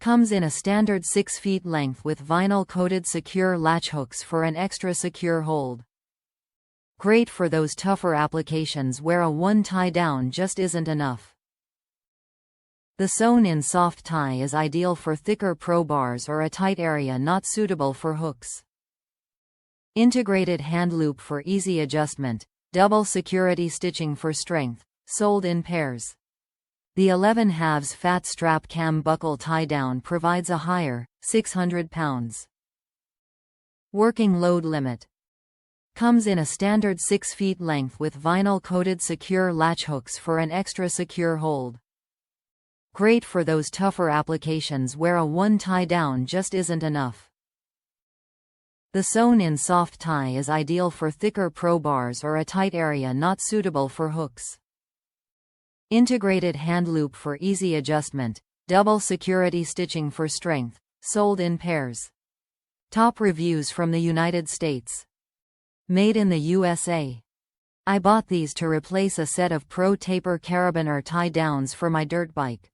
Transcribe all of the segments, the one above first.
Comes in a standard 6 feet length with vinyl-coated secure latch hooks for an extra secure hold. Great for those tougher applications where a one tie down just isn't enough. The sewn-in Soft-Tye is ideal for thicker pro-bars or a tight area not suitable for hooks. Integrated hand loop for easy adjustment, double security stitching for strength, sold in pairs. The 11 halves fat strap cam buckle tie-down provides a higher, 600 pounds. Working load limit. Comes in a standard 6 feet length with vinyl-coated secure latch hooks for an extra secure hold. Great for those tougher applications where a one tie-down just isn't enough. The sewn-in Soft-Tye is ideal for thicker pro-bars or a tight area not suitable for hooks. Integrated hand loop for easy adjustment, double security stitching for strength, sold in pairs. Top reviews from the United States. Made in the USA. I bought these to replace a set of Pro Taper carabiner tie-downs for my dirt bike.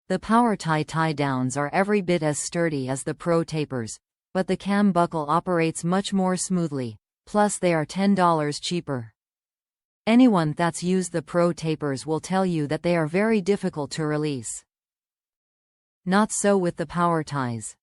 The PowerTye tie-downs are every bit as sturdy as the Pro Tapers, but the cam buckle operates much more smoothly, plus they are $10 cheaper. Anyone that's used the Pro Tapers will tell you that they are very difficult to release. Not so with the PowerTyes.